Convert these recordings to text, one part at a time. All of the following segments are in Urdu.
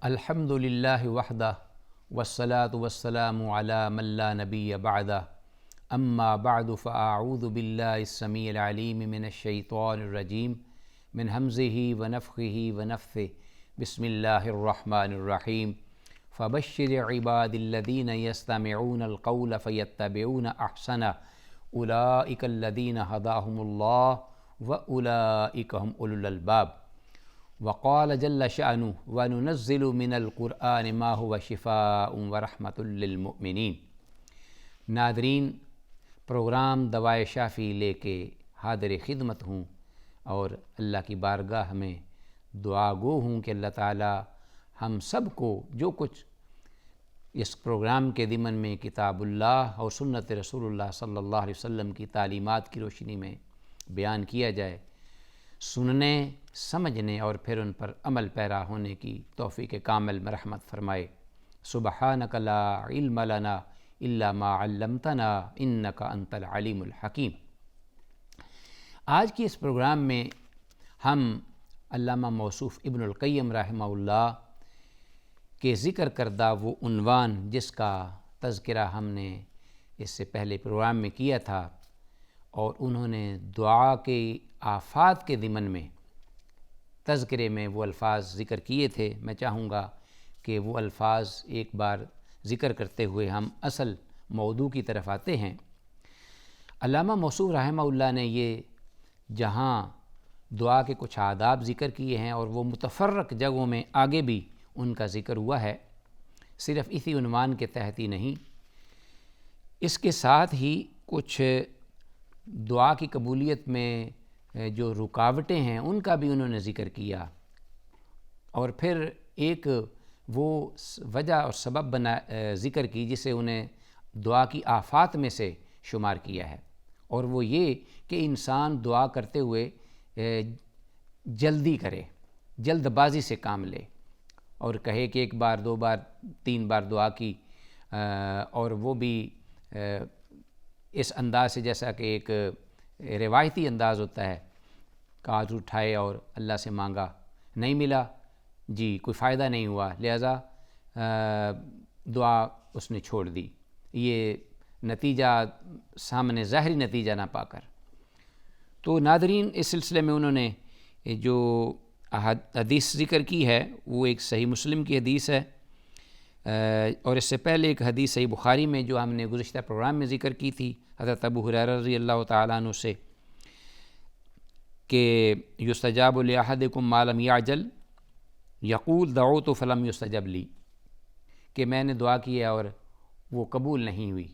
الحمد للہ وحدہ والصلاة والسلام علی من لا نبی بعدہ اما بعد فاعوذ باللہ السمیع العلیم من الشیطان الرجیم من حمزہ ونفخہ ونفثہ بسم اللہ الرحمن الرحیم فبشر عباد الذین یستمعون القول فیتبعون احسنہ اولئک الذین ہداہم اللہ واولئک هم اولو الالباب وقال جل شأنه وننزل من القرآن ما هو شفاء ورحمة للمؤمنین۔ ناظرین، پروگرام دوائے شافی لے کے حاضر خدمت ہوں اور اللہ کی بارگاہ میں دعا گو ہوں کہ اللہ تعالی ہم سب کو جو کچھ اس پروگرام کے ضمن میں کتاب اللہ اور سنت رسول اللہ صلی اللہ علیہ وسلم کی تعلیمات کی روشنی میں بیان کیا جائے، سننے، سمجھنے اور پھر ان پر عمل پیرا ہونے کی توفیق کامل مرحمت فرمائے۔ سبحانک لا علم لنا الا ما علمتنا انک انت العلیم الحکیم۔ آج کی اس پروگرام میں ہم علامہ موصوف ابن القیم رحمہ اللہ کے ذکر کردہ وہ عنوان جس کا تذکرہ ہم نے اس سے پہلے پروگرام میں کیا تھا، اور انہوں نے دعا کے آفات کے ضمن میں تذکرے میں وہ الفاظ ذکر کیے تھے۔ میں چاہوں گا کہ وہ الفاظ ایک بار ذکر کرتے ہوئے ہم اصل موضوع کی طرف آتے ہیں۔ علامہ موصوف رحمہ اللہ نے یہ جہاں دعا کے کچھ آداب ذکر کیے ہیں اور وہ متفرق جگہوں میں آگے بھی ان کا ذکر ہوا ہے، صرف اسی عنوان کے تحت ہی نہیں، اس کے ساتھ ہی کچھ دعا کی قبولیت میں جو رکاوٹیں ہیں ان کا بھی انہوں نے ذکر کیا، اور پھر ایک وہ وجہ اور سبب ذکر کی جسے انہیں دعا کی آفات میں سے شمار کیا ہے، اور وہ یہ کہ انسان دعا کرتے ہوئے جلدی کرے، جلد بازی سے کام لے، اور کہے کہ ایک بار، دو بار، تین بار دعا کی، اور وہ بھی اس انداز سے جیسا کہ ایک روایتی انداز ہوتا ہے، کاج اٹھائے اور اللہ سے مانگا، نہیں ملا، جی کوئی فائدہ نہیں ہوا، لہذا دعا اس نے چھوڑ دی، یہ نتیجہ سامنے ظاہری نتیجہ نہ پا کر۔ تو ناظرین، اس سلسلے میں انہوں نے جو حدیث ذکر کی ہے وہ ایک صحیح مسلم کی حدیث ہے، اور اس سے پہلے ایک حدیث صحیح بخاری میں جو ہم نے گزشتہ پروگرام میں ذکر کی تھی حضرت ابو ہریرہ رضی اللہ تعالیٰ عنہ سے، کہ یستجاب لأحدکم ما لم یعجل یقول دعوت فلم یستجب لی، کہ میں نے دعا کی ہے اور وہ قبول نہیں ہوئی۔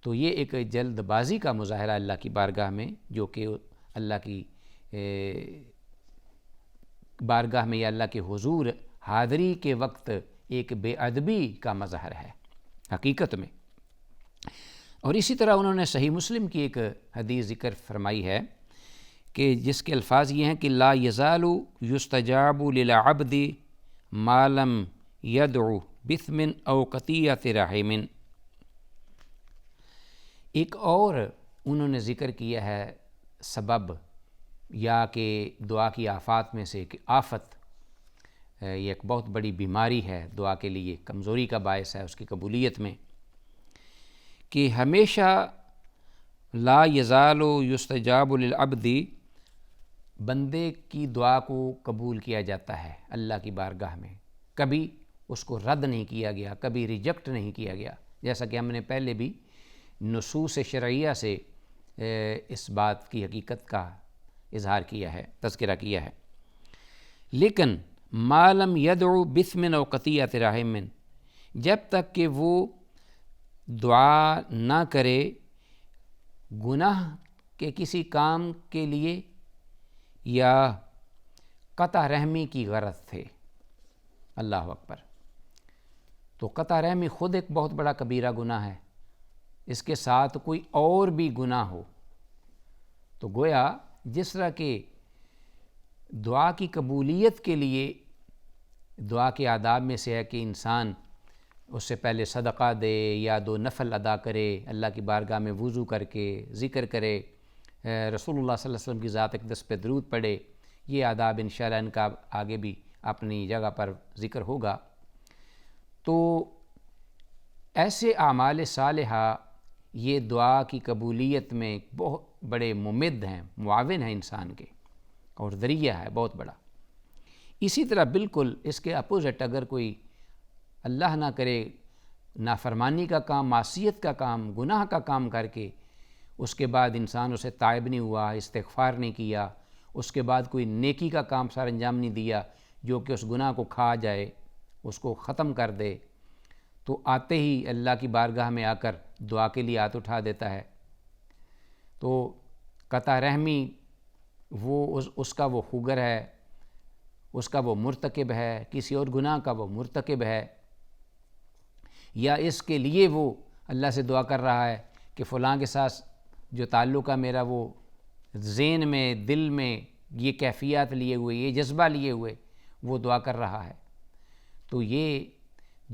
تو یہ ایک جلد بازی کا مظاہرہ اللہ کی بارگاہ میں، جو کہ اللہ کی بارگاہ میں یا اللہ کے حضور حاضری کے وقت ایک بے ادبی کا مظہر ہے حقیقت میں۔ اور اسی طرح انہوں نے صحیح مسلم کی ایک حدیث ذکر فرمائی ہے کہ جس کے الفاظ یہ ہیں کہ لا یزال یستجاب للعبد ما لم یدعو بثم او قطیعۃ رحم۔ ایک اور انہوں نے ذکر کیا ہے سبب یا کہ دعا کی آفات میں سے کہ آفت یہ ایک بہت بڑی بیماری ہے، دعا کے لیے کمزوری کا باعث ہے اس کی قبولیت میں، کہ ہمیشہ لا یزال یستجاب للعبد، بندے کی دعا کو قبول کیا جاتا ہے اللہ کی بارگاہ میں، کبھی اس کو رد نہیں کیا گیا، کبھی ریجیکٹ نہیں کیا گیا، جیسا کہ ہم نے پہلے بھی نصوص شرعیہ سے اس بات کی حقیقت کا اظہار کیا ہے، تذکرہ کیا ہے۔ لیکن ما لم یدعو بثم او قطیعۃ رحم، جب تک کہ وہ دعا نہ کرے گناہ کے کسی کام کے لیے یا قطع رحمی کی غرض تھے۔ اللہ اکبر۔ تو قطع رحمی خود ایک بہت بڑا کبیرہ گناہ ہے، اس کے ساتھ کوئی اور بھی گناہ ہو تو گویا جس طرح کہ دعا کی قبولیت کے لیے دعا کے آداب میں سے ہے کہ انسان اس سے پہلے صدقہ دے یا دو نفل ادا کرے، اللہ کی بارگاہ میں وضو کر کے ذکر کرے، رسول اللہ صلی اللہ علیہ وسلم کی ذات اقدس پہ درود پڑھے، یہ آداب انشاءاللہ ان کا آگے بھی اپنی جگہ پر ذکر ہوگا۔ تو ایسے اعمال صالحہ یہ دعا کی قبولیت میں بہت بڑے ممد ہیں، معاون ہیں انسان کے، اور ذریعہ ہے بہت بڑا۔ اسی طرح بالکل اس کے اپوزٹ اگر کوئی اللہ نہ کرے نافرمانی کا کام، معصیت کا کام، گناہ کا کام کر کے اس کے بعد انسان اسے تائب نہیں ہوا، استغفار نہیں کیا، اس کے بعد کوئی نیکی کا کام سر انجام نہیں دیا جو کہ اس گناہ کو کھا جائے، اس کو ختم کر دے، تو آتے ہی اللہ کی بارگاہ میں آ کر دعا کے لیے ہاتھ اٹھا دیتا ہے، تو قطع رحمی وہ اس کا وہ خوگر ہے، اس کا وہ مرتکب ہے، کسی اور گناہ کا وہ مرتکب ہے، یا اس کے لیے وہ اللہ سے دعا کر رہا ہے کہ فلاں کے ساتھ جو تعلق ہے میرا وہ ذہن میں، دل میں یہ کیفیات لیے ہوئے، یہ جذبہ لیے ہوئے وہ دعا کر رہا ہے، تو یہ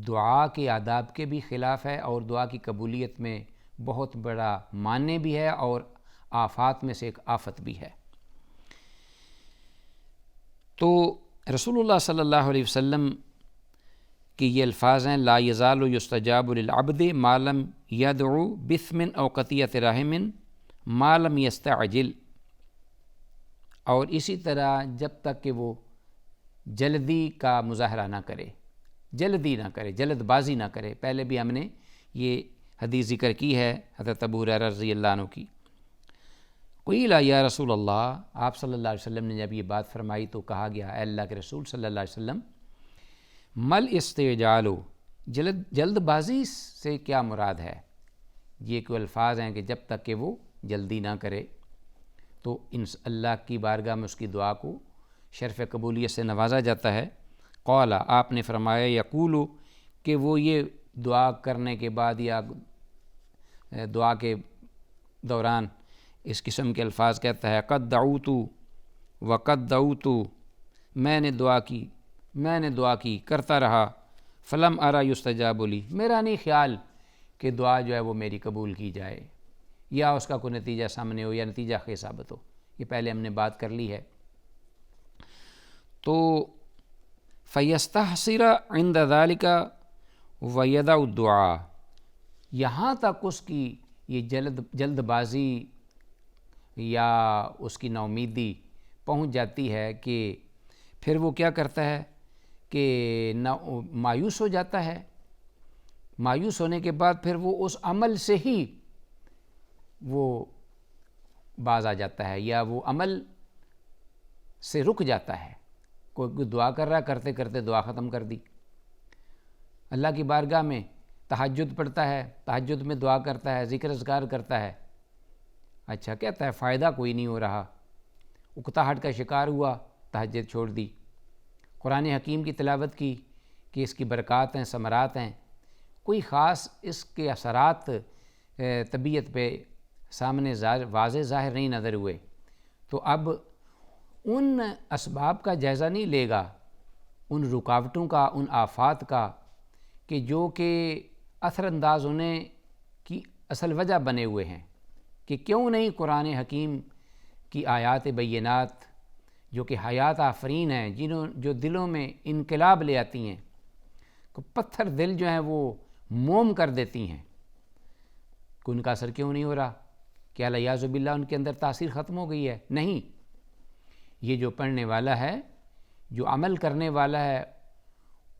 دعا کے آداب کے بھی خلاف ہے اور دعا کی قبولیت میں بہت بڑا معنی بھی ہے اور آفات میں سے ایک آفت بھی ہے۔ تو رسول اللہ صلی اللہ علیہ وسلم کہ یہ الفاظ ہیں لا یزال یستجاب للعبد ما لم یدعو بثم او قطیعۃ رحم ما لم یستعجل، اور اسی طرح جب تک کہ وہ جلدی کا مظاہرہ نہ کرے، جلدی نہ کرے، جلد بازی نہ کرے۔ پہلے بھی ہم نے یہ حدیث ذکر کی ہے حضرت ابو ہریرہ رضی اللہ عنہ کی۔ قیل یا رسول اللہ، آپ صلی اللہ علیہ وسلم نے جب یہ بات فرمائی تو کہا گیا اے اللہ کے رسول صلی اللہ علیہ وسلم مل استعجال، جلد بازی سے کیا مراد ہے؟ یہ کوئی الفاظ ہیں کہ جب تک کہ وہ جلدی نہ کرے، تو اللہ کی بارگاہ میں اس کی دعا کو شرف قبولیت سے نوازا جاتا ہے۔ قال، آپ نے فرمایا یقول، کہ وہ یہ دعا کرنے کے بعد یا دعا کے دوران اس قسم کے الفاظ کہتا ہے قد دعوت وقد دعوت، میں نے دعا کی کرتا رہا، فلم ارى یستجاب لی، میرا نہیں خیال کہ دعا جو ہے وہ میری قبول کی جائے یا اس کا کوئی نتیجہ سامنے ہو یا نتیجہ خیز ثابت ہو، یہ پہلے ہم نے بات کر لی ہے۔ تو فیستحسر عند ذلك ویدع الدعاء، یہاں تک اس کی یہ جلد بازی یا اس کی ناامیدی پہنچ جاتی ہے کہ پھر وہ کیا کرتا ہے کہ مایوس ہو جاتا ہے، مایوس ہونے کے بعد پھر وہ اس عمل سے ہی وہ باز آ جاتا ہے یا وہ عمل سے رک جاتا ہے۔ کوئی دعا کر رہا ہے، کرتے کرتے دعا ختم کر دی، اللہ کی بارگاہ میں تہجد پڑھتا ہے، تہجد میں دعا کرتا ہے، ذکر اذکار کرتا ہے، اچھا کہتا ہے فائدہ کوئی نہیں ہو رہا، اکتاہٹ کا شکار ہوا، تہجد چھوڑ دی، قرآن حکیم کی تلاوت کی کہ اس کی برکات ہیں، ثمرات ہیں، کوئی خاص اس کے اثرات طبیعت پہ سامنے واضح ظاہر نہیں نظر ہوئے، تو اب ان اسباب کا جائزہ نہیں لے گا، ان رکاوٹوں کا، ان آفات کا کہ جو کہ اثر انداز ہونے کی اصل وجہ بنے ہوئے ہیں، کہ کیوں نہیں قرآن حکیم کی آیات بینات جو کہ حیات آفرین ہیں، جو دلوں میں انقلاب لے آتی ہیں، کہ پتھر دل جو ہیں وہ موم کر دیتی ہیں، کہ ان کا اثر کیوں نہیں ہو رہا؟ کیا الیاذ باللہ ان کے اندر تاثیر ختم ہو گئی ہے؟ نہیں، یہ جو پڑھنے والا ہے، جو عمل کرنے والا ہے،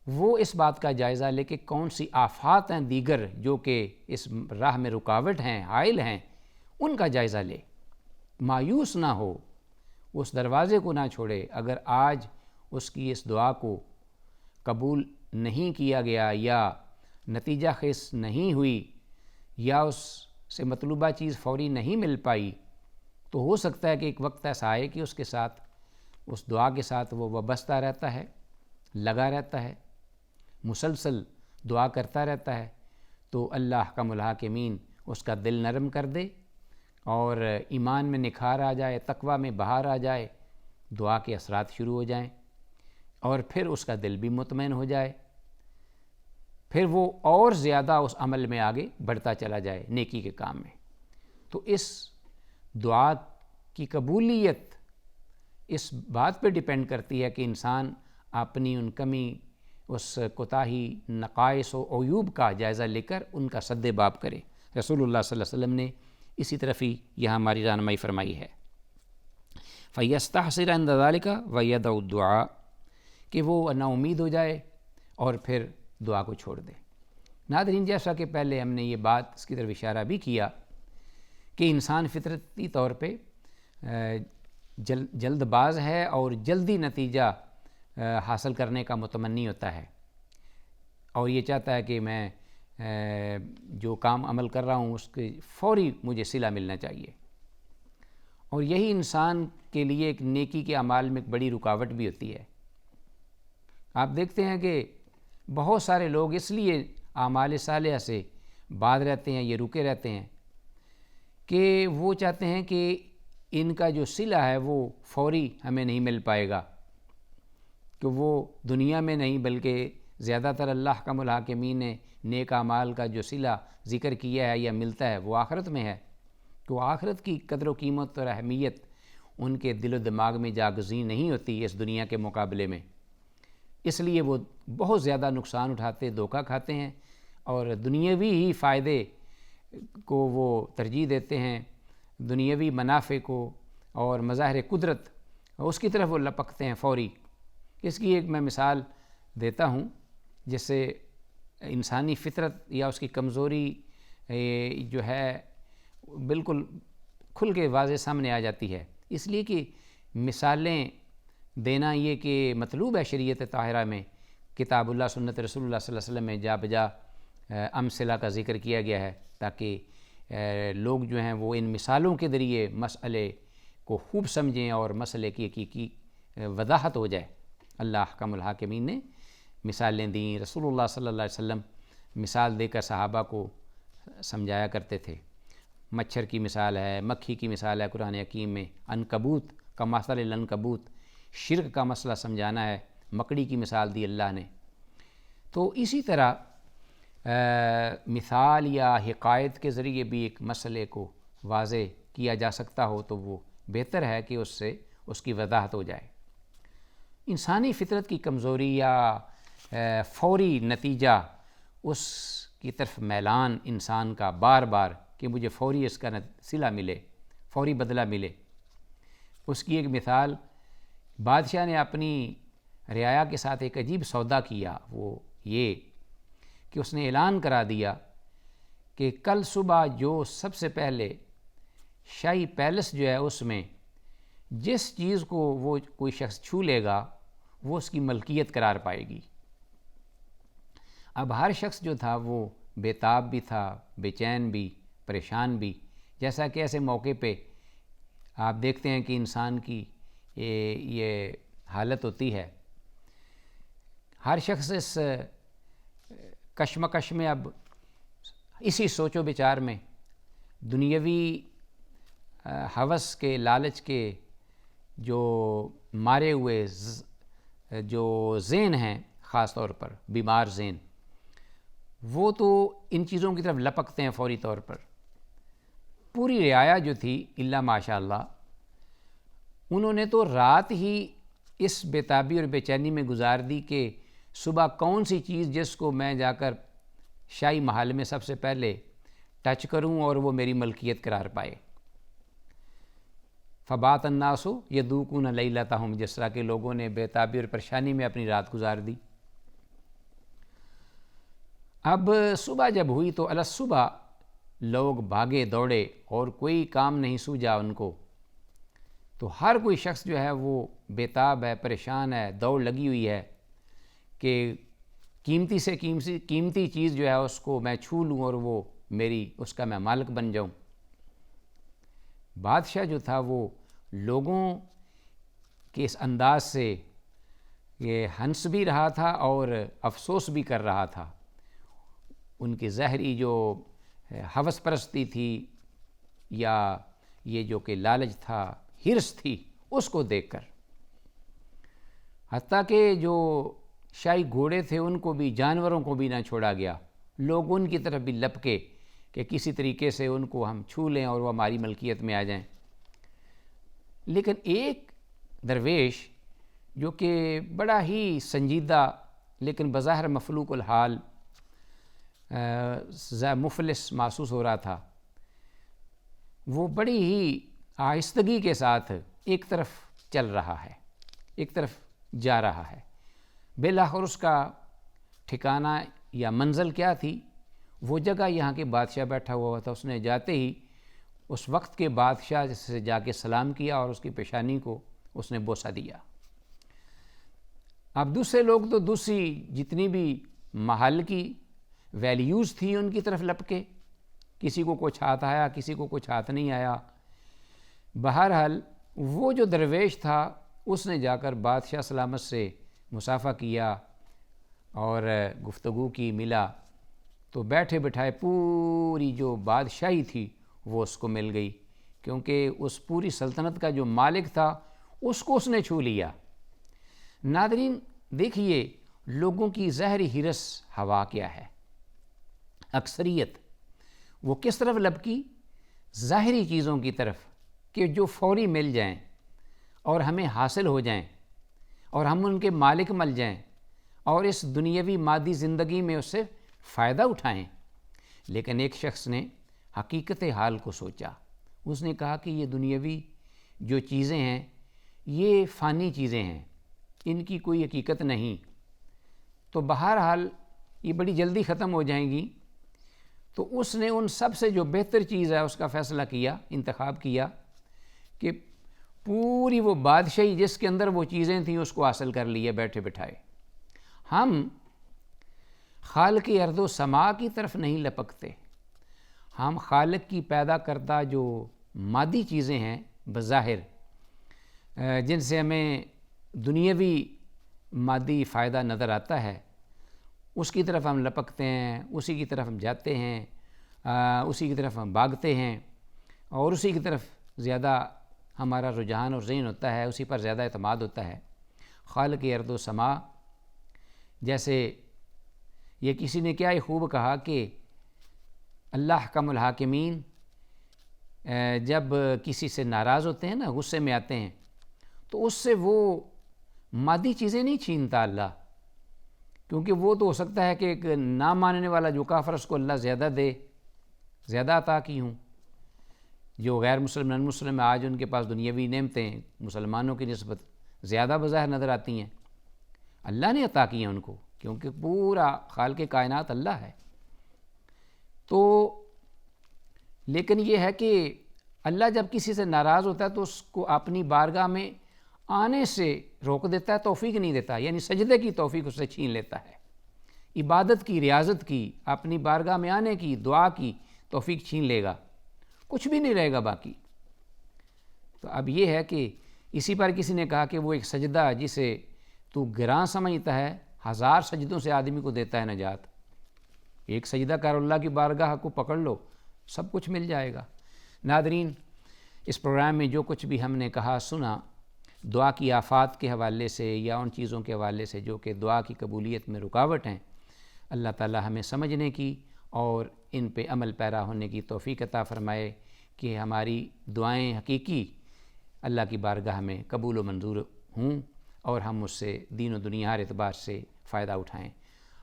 وہ اس بات کا جائزہ لے کہ کون سی آفات ہیں دیگر جو کہ اس راہ میں رکاوٹ ہیں، حائل ہیں، ان کا جائزہ لے، مایوس نہ ہو، اس دروازے کو نہ چھوڑے۔ اگر آج اس کی اس دعا کو قبول نہیں کیا گیا یا نتیجہ خیز نہیں ہوئی یا اس سے مطلوبہ چیز فوری نہیں مل پائی، تو ہو سکتا ہے کہ ایک وقت ایسا آئے کہ اس کے ساتھ، اس دعا کے ساتھ وہ وابستہ رہتا ہے، لگا رہتا ہے، مسلسل دعا کرتا رہتا ہے، تو اللہ احکم الحاکمین اس کا دل نرم کر دے اور ایمان میں نکھار آ جائے، تقویٰ میں بہار آ جائے، دعا کے اثرات شروع ہو جائیں اور پھر اس کا دل بھی مطمئن ہو جائے، پھر وہ اور زیادہ اس عمل میں آگے بڑھتا چلا جائے، نیکی کے کام میں۔ تو اس دعا کی قبولیت اس بات پہ ڈیپینڈ کرتی ہے کہ انسان اپنی ان کمی، اس کوتاہی، نقائص و عیوب کا جائزہ لے کر ان کا سد باب کرے۔ رسول اللہ صلی اللہ علیہ وسلم نے اسی طرف ہی یہاں ہماری رہنمائی فرمائی ہے۔ فَيَسْتَحْسِرَ عِنْدَ ذَلِكَ وَيَدَعُ الدُّعَاء، کہ وہ نا امید ہو جائے اور پھر دعا کو چھوڑ دے۔ ناظرین، جیسا کہ پہلے ہم نے یہ بات اس کی طرف اشارہ بھی کیا کہ انسان فطرتی طور پہ جلد باز ہے اور جلدی نتیجہ حاصل کرنے کا متمنی ہوتا ہے، اور یہ چاہتا ہے کہ میں جو کام عمل کر رہا ہوں اس کے فوری مجھے صلہ ملنا چاہیے، اور یہی انسان کے لیے ایک نیکی کے اعمال میں ایک بڑی رکاوٹ بھی ہوتی ہے۔ آپ دیکھتے ہیں کہ بہت سارے لوگ اس لیے اعمال صالحہ سے بعد رہتے ہیں، یہ رکے رہتے ہیں کہ وہ چاہتے ہیں کہ ان کا جو صلہ ہے وہ فوری ہمیں نہیں مل پائے گا، کہ وہ دنیا میں نہیں بلکہ زیادہ تر اللہ کا الحاکمین نے نیک اعمال کا جو صلہ ذکر کیا ہے یا ملتا ہے وہ آخرت میں ہے، کہ وہ آخرت کی قدر و قیمت اور اہمیت ان کے دل و دماغ میں جاگزین نہیں ہوتی اس دنیا کے مقابلے میں، اس لیے وہ بہت زیادہ نقصان اٹھاتے، دھوکہ کھاتے ہیں اور دنیاوی ہی فائدے کو وہ ترجیح دیتے ہیں، دنیاوی منافع کو اور مظاہر قدرت اس کی طرف وہ لپکتے ہیں فوری۔ اس کی ایک میں مثال دیتا ہوں جس سے انسانی فطرت یا اس کی کمزوری جو ہے بالکل کھل کے واضح سامنے آ جاتی ہے، اس لیے کہ مثالیں دینا یہ کہ مطلوب ہے شریعت طاہرہ میں، کتاب اللہ سنت رسول اللہ صلی اللہ علیہ وسلم میں جا بجا امثلہ کا ذکر کیا گیا ہے تاکہ لوگ جو ہیں وہ ان مثالوں کے ذریعے مسئلے کو خوب سمجھیں اور مسئلے کی حقیقی وضاحت ہو جائے۔ اللہ احکم الحاکمین نے مثالیں دیں، رسول اللہ صلی اللہ علیہ وسلم مثال دے کر صحابہ کو سمجھایا کرتے تھے۔ مچھر کی مثال ہے، مکھی کی مثال ہے قرآن حکیم میں، عنکبوت کا مثل العنکبوت، شرک کا مسئلہ سمجھانا ہے، مکڑی کی مثال دی اللہ نے۔ تو اسی طرح مثال یا حکایت کے ذریعے بھی ایک مسئلے کو واضح کیا جا سکتا ہو تو وہ بہتر ہے کہ اس سے اس کی وضاحت ہو جائے۔ انسانی فطرت کی کمزوری یا فوری نتیجہ، اس کی طرف میلان انسان کا بار بار کہ مجھے فوری اس کا صلہ ملے، فوری بدلہ ملے، اس کی ایک مثال بادشاہ نے اپنی رعایا کے ساتھ ایک عجیب سودا کیا، وہ یہ کہ اس نے اعلان کرا دیا کہ کل صبح جو سب سے پہلے شاہی پیلس جو ہے اس میں جس چیز کو وہ کوئی شخص چھو لے گا وہ اس کی ملکیت قرار پائے گی۔ اب ہر شخص جو تھا وہ بے تاب بھی تھا، بے چین بھی، پریشان بھی، جیسا کہ ایسے موقع پہ آپ دیکھتے ہیں کہ انسان کی یہ حالت ہوتی ہے۔ ہر شخص اس کشمکش میں، اب اسی سوچ و بچار میں، دنیاوی ہوس کے، لالچ کے جو مارے ہوئے جو ذہن ہیں، خاص طور پر بیمار ذہن، وہ تو ان چیزوں کی طرف لپکتے ہیں فوری طور پر۔ پوری رعایا جو تھی الا ماشاء اللہ، انہوں نے تو رات ہی اس بے تابی اور بے چینی میں گزار دی کہ صبح کون سی چیز جس کو میں جا کر شاہی محل میں سب سے پہلے ٹچ کروں اور وہ میری ملکیت قرار پائے۔ فبات الناس یذوقون لیلتہم، جس طرح کے لوگوں نے بے تابی اور پریشانی میں اپنی رات گزار دی۔ اب صبح جب ہوئی تو صبح لوگ بھاگے دوڑے اور کوئی کام نہیں سوجا ان کو، تو ہر کوئی شخص جو ہے وہ بے تاب ہے، پریشان ہے، دوڑ لگی ہوئی ہے کہ قیمتی سے قیمتی چیز جو ہے اس کو میں چھو لوں اور وہ میری اس کا میں مالک بن جاؤں۔ بادشاہ جو تھا وہ لوگوں کے اس انداز سے یہ ہنس بھی رہا تھا اور افسوس بھی کر رہا تھا، ان کی ظاہری جو ہوس پرستی تھی یا یہ جو کہ لالچ تھا، ہرس تھی، اس کو دیکھ کر۔ حتیٰ کہ جو شاہی گھوڑے تھے ان کو بھی، جانوروں کو بھی نہ چھوڑا گیا، لوگ ان کی طرف بھی لپکے کہ کسی طریقے سے ان کو ہم چھو لیں اور وہ ہماری ملکیت میں آ جائیں۔ لیکن ایک درویش جو کہ بڑا ہی سنجیدہ لیکن بظاہر مفلوق الحال مفلس محسوس ہو رہا تھا، وہ بڑی ہی آہستگی کے ساتھ ایک طرف چل رہا ہے، ایک طرف جا رہا ہے۔ بالآخر اس کا ٹھکانہ یا منزل کیا تھی؟ وہ جگہ یہاں کے بادشاہ بیٹھا ہوا تھا، اس نے جاتے ہی اس وقت کے بادشاہ سے جا کے سلام کیا اور اس کی پیشانی کو اس نے بوسہ دیا۔ اب دوسرے لوگ تو دوسری جتنی بھی محل کی ویلیوز تھی ان کی طرف لپکے، کسی کو کچھ ہاتھ آیا، کسی کو کچھ ہاتھ نہیں آیا۔ بہرحال وہ جو درویش تھا اس نے جا کر بادشاہ سلامت سے مصافحہ کیا اور گفتگو کی، ملا، تو بیٹھے بٹھائے پوری جو بادشاہی تھی وہ اس کو مل گئی، کیونکہ اس پوری سلطنت کا جو مالک تھا اس کو اس نے چھو لیا۔ ناظرین دیکھیے لوگوں کی ظاہری حرص ہوا کیا ہے، اکثریت وہ کس طرف لپکی؟ ظاہری چیزوں کی طرف، کہ جو فوری مل جائیں اور ہمیں حاصل ہو جائیں اور ہم ان کے مالک مل جائیں اور اس دنیاوی مادی زندگی میں اس سے فائدہ اٹھائیں۔ لیکن ایک شخص نے حقیقت حال کو سوچا، اس نے کہا کہ یہ دنیاوی جو چیزیں ہیں یہ فانی چیزیں ہیں، ان کی کوئی حقیقت نہیں، تو بہرحال یہ بڑی جلدی ختم ہو جائیں گی۔ تو اس نے ان سب سے جو بہتر چیز ہے اس کا فیصلہ کیا، انتخاب کیا کہ پوری وہ بادشاہی جس کے اندر وہ چیزیں تھیں اس کو حاصل کر لیا بیٹھے بٹھائے۔ ہم خالق ارض و سما کی طرف نہیں لپکتے، ہم خالق کی پیدا کردہ جو مادی چیزیں ہیں بظاہر، جن سے ہمیں دنیاوی مادی فائدہ نظر آتا ہے، اس کی طرف ہم لپکتے ہیں، اسی کی طرف ہم جاتے ہیں، اسی کی طرف ہم بھاگتے ہیں اور اسی کی طرف زیادہ ہمارا رجحان اور ذہن ہوتا ہے، اسی پر زیادہ اعتماد ہوتا ہے۔ خالق ارض و سما، جیسے یہ کسی نے کیا ہی خوب کہا کہ اللہ احکم الحاکمین جب کسی سے ناراض ہوتے ہیں نا، غصے میں آتے ہیں، تو اس سے وہ مادی چیزیں نہیں چھینتا اللہ، کیونکہ وہ تو ہو سکتا ہے کہ ایک نہ ماننے والا جو کافر اس کو اللہ زیادہ دے، زیادہ عطا کی ہوں۔ جو غیر مسلم نن مسلم آج ان کے پاس دنیاوی نعمتیں مسلمانوں کی نسبت زیادہ بظاہر نظر آتی ہیں، اللہ نے عطا کی ہیں ان کو، کیونکہ پورا خالق کائنات اللہ ہے۔ تو لیکن یہ ہے کہ اللہ جب کسی سے ناراض ہوتا ہے تو اس کو اپنی بارگاہ میں آنے سے روک دیتا ہے، توفیق نہیں دیتا، یعنی سجدے کی توفیق اس سے چھین لیتا ہے، عبادت کی، ریاضت کی، اپنی بارگاہ میں آنے کی، دعا کی توفیق چھین لے گا، کچھ بھی نہیں رہے گا باقی۔ تو اب یہ ہے کہ اسی پر کسی نے کہا کہ وہ ایک سجدہ جسے تو گراں سمجھتا ہے 1000 سجدوں سے آدمی کو دیتا ہے نجات۔ ایک سجدہ کر اللہ کی بارگاہ کو پکڑ لو، سب کچھ مل جائے گا۔ ناظرین اس پروگرام میں جو کچھ بھی ہم نے کہا سنا، دعا کی آفات کے حوالے سے یا ان چیزوں کے حوالے سے جو کہ دعا کی قبولیت میں رکاوٹ ہیں، اللہ تعالی ہمیں سمجھنے کی اور ان پہ عمل پیرا ہونے کی توفیق عطا فرمائے کہ ہماری دعائیں حقیقی اللہ کی بارگاہ میں قبول و منظور ہوں اور ہم اس سے دین و دنیا ہر اعتبار سے فائدہ اٹھائیں۔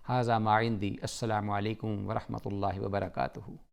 ھذا ما عندی، السلام علیکم ورحمۃ اللہ وبرکاتہ۔